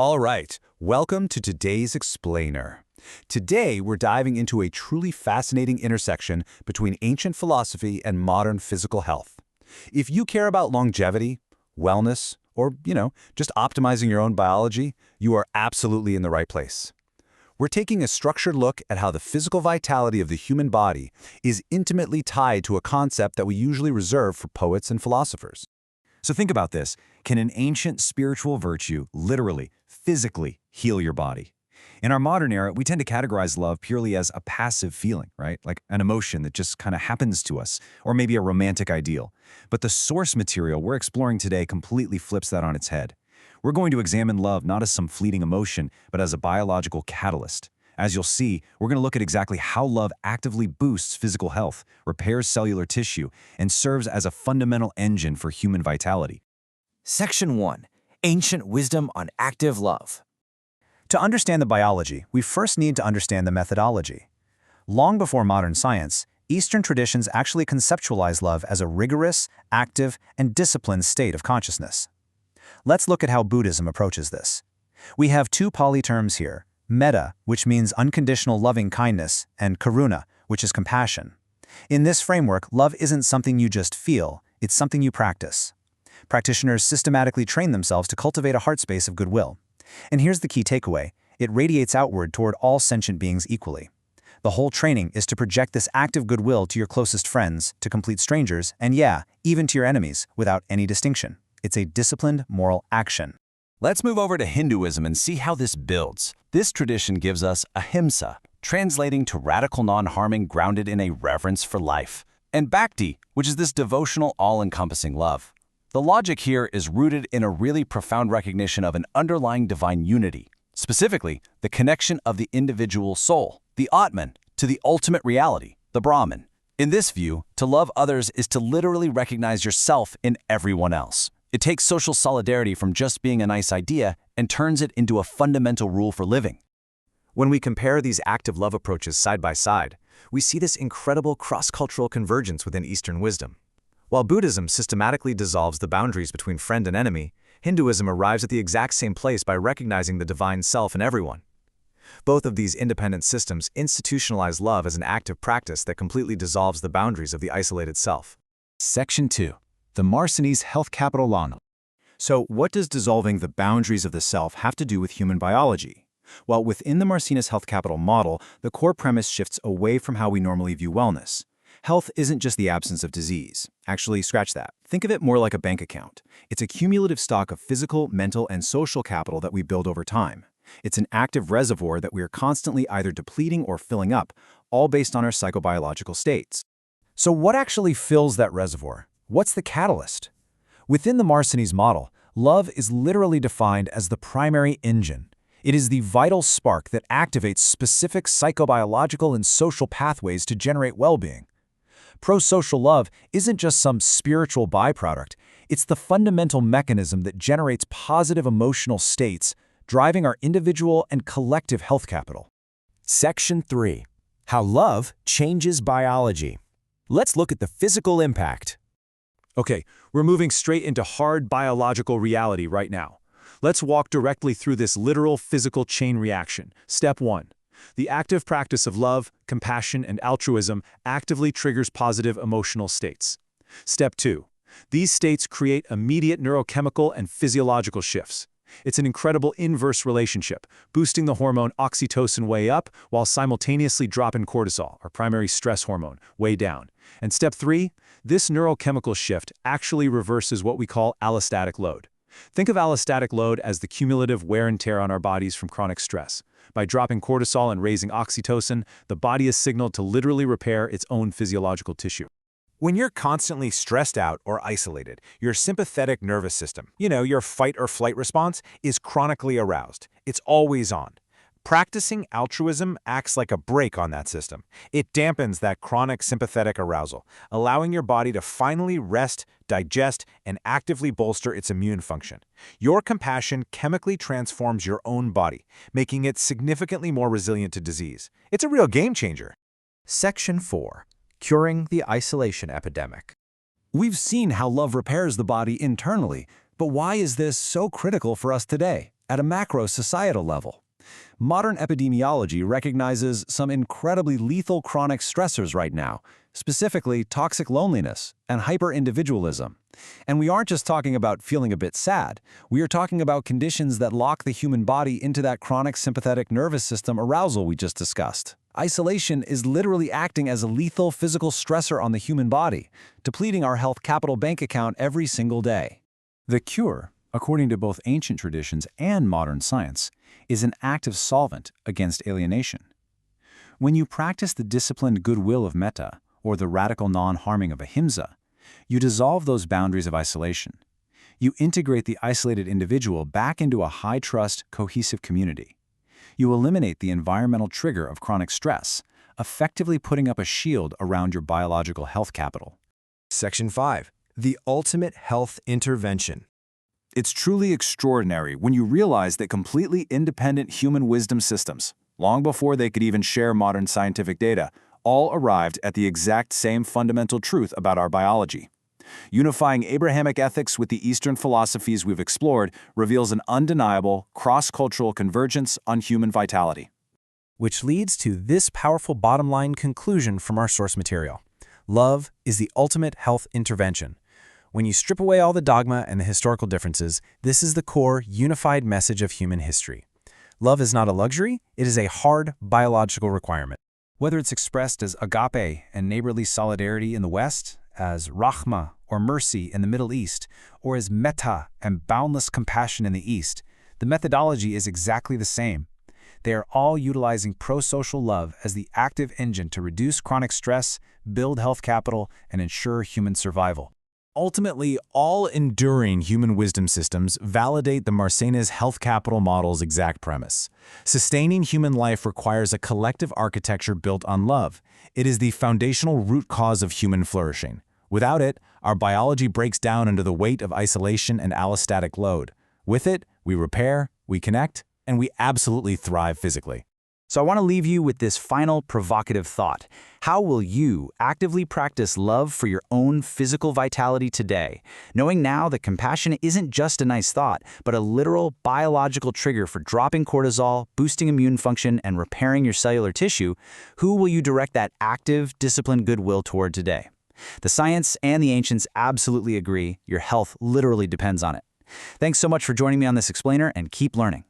All right, welcome to today's Explainer. Today, we're diving into a truly fascinating intersection between ancient philosophy and modern physical health. If you care about longevity, wellness, or, just optimizing your own biology, you are absolutely in the right place. We're taking a structured look at how the physical vitality of the human body is intimately tied to a concept that we usually reserve for poets and philosophers. So think about this. Can an ancient spiritual virtue literally, physically heal your body? In our modern era, we tend to categorize love purely as a passive feeling, right? Like an emotion that just kind of happens to us, or maybe a romantic ideal. But the source material we're exploring today completely flips that on its head. We're going to examine love not as some fleeting emotion, but as a biological catalyst. As you'll see, we're going to look at exactly how love actively boosts physical health, repairs cellular tissue, and serves as a fundamental engine for human vitality. Section 1. Ancient Wisdom on Active Love. To understand the biology, we first need to understand the methodology. Long before modern science, Eastern traditions actually conceptualized love as a rigorous, active, and disciplined state of consciousness. Let's look at how Buddhism approaches this. We have two Pali terms here: metta, which means unconditional loving kindness, and karuna, which is compassion. In this framework, love isn't something you just feel, it's something you practice. Practitioners systematically train themselves to cultivate a heart space of goodwill. And here's the key takeaway: it radiates outward toward all sentient beings equally. The whole training is to project this active goodwill to your closest friends, to complete strangers, and even to your enemies, without any distinction. It's a disciplined moral action. Let's move over to Hinduism and see how this builds. This tradition gives us Ahimsa, translating to radical non-harming grounded in a reverence for life, and Bhakti, which is this devotional all-encompassing love. The logic here is rooted in a really profound recognition of an underlying divine unity, specifically the connection of the individual soul, the Atman, to the ultimate reality, the Brahman. In this view, to love others is to literally recognize yourself in everyone else. It takes social solidarity from just being a nice idea and turns it into a fundamental rule for living. When we compare these active love approaches side by side, we see this incredible cross-cultural convergence within Eastern wisdom. While Buddhism systematically dissolves the boundaries between friend and enemy, Hinduism arrives at the exact same place by recognizing the divine self in everyone. Both of these independent systems institutionalize love as an active practice that completely dissolves the boundaries of the isolated self. Section 2. The Marcenes Health Capital Law. So what does dissolving the boundaries of the self have to do with human biology? Well, within the Marcenes Health Capital model, the core premise shifts away from how we normally view wellness. Health isn't just the absence of disease. Actually, scratch that. Think of it more like a bank account. It's a cumulative stock of physical, mental, and social capital that we build over time. It's an active reservoir that we are constantly either depleting or filling up, all based on our psychobiological states. So what actually fills that reservoir? What's the catalyst? Within the Marcenes model, love is literally defined as the primary engine. It is the vital spark that activates specific psychobiological and social pathways to generate well-being. Pro-social love isn't just some spiritual byproduct. It's the fundamental mechanism that generates positive emotional states, driving our individual and collective health capital. Section 3. How Love Changes Biology. Let's look at the physical impact. Okay, we're moving straight into hard biological reality right now. Let's walk directly through this literal physical chain reaction. Step 1. The active practice of love, compassion, and altruism actively triggers positive emotional states. Step 2. These states create immediate neurochemical and physiological shifts. It's an incredible inverse relationship, boosting the hormone oxytocin way up while simultaneously dropping cortisol, our primary stress hormone, way down. And step 3, this neurochemical shift actually reverses what we call allostatic load. Think of allostatic load as the cumulative wear and tear on our bodies from chronic stress. By dropping cortisol and raising oxytocin, the body is signaled to literally repair its own physiological tissue. When you're constantly stressed out or isolated, your sympathetic nervous system, your fight or flight response, is chronically aroused. It's always on. Practicing altruism acts like a brake on that system. It dampens that chronic sympathetic arousal, allowing your body to finally rest, digest, and actively bolster its immune function. Your compassion chemically transforms your own body, making it significantly more resilient to disease. It's a real game changer. Section 4. Curing the Isolation Epidemic. We've seen how love repairs the body internally, but why is this so critical for us today? at a macro-societal level. Modern epidemiology recognizes some incredibly lethal chronic stressors right now, specifically toxic loneliness and hyper-individualism. And we aren't just talking about feeling a bit sad. We are talking about conditions that lock the human body into that chronic sympathetic nervous system arousal we just discussed. Isolation is literally acting as a lethal physical stressor on the human body, depleting our health capital bank account every single day. The cure, according to both ancient traditions and modern science, is an active solvent against alienation. When you practice the disciplined goodwill of metta, or the radical non-harming of Ahimsa, you dissolve those boundaries of isolation. You integrate the isolated individual back into a high-trust, cohesive community. You eliminate the environmental trigger of chronic stress, effectively putting up a shield around your biological health capital. Section 5. The ultimate health intervention. It's truly extraordinary when you realize that completely independent human wisdom systems, long before they could even share modern scientific data, all arrived at the exact same fundamental truth about our biology. Unifying Abrahamic ethics with the Eastern philosophies we've explored reveals an undeniable, cross-cultural convergence on human vitality. Which leads to this powerful bottom-line conclusion from our source material. Love is the ultimate health intervention. When you strip away all the dogma and the historical differences, this is the core, unified message of human history. Love is not a luxury, it is a hard biological requirement. Whether it's expressed as agape and neighborly solidarity in the West, as Rahma or mercy in the Middle East, or as metta and boundless compassion in the East, the methodology is exactly the same. They are all utilizing pro-social love as the active engine to reduce chronic stress, build health capital, and ensure human survival. Ultimately, all enduring human wisdom systems validate the Marcenes Health Capital model's exact premise. Sustaining human life requires a collective architecture built on love. It is the foundational root cause of human flourishing. Without it, our biology breaks down under the weight of isolation and allostatic load. With it, we repair, we connect, and we absolutely thrive physically. So I want to leave you with this final provocative thought. How will you actively practice love for your own physical vitality today, knowing now that compassion isn't just a nice thought, but a literal biological trigger for dropping cortisol, boosting immune function, and repairing your cellular tissue? Who will you direct that active, disciplined goodwill toward today? The science and the ancients absolutely agree. Your health literally depends on it. Thanks so much for joining me on this explainer, and keep learning.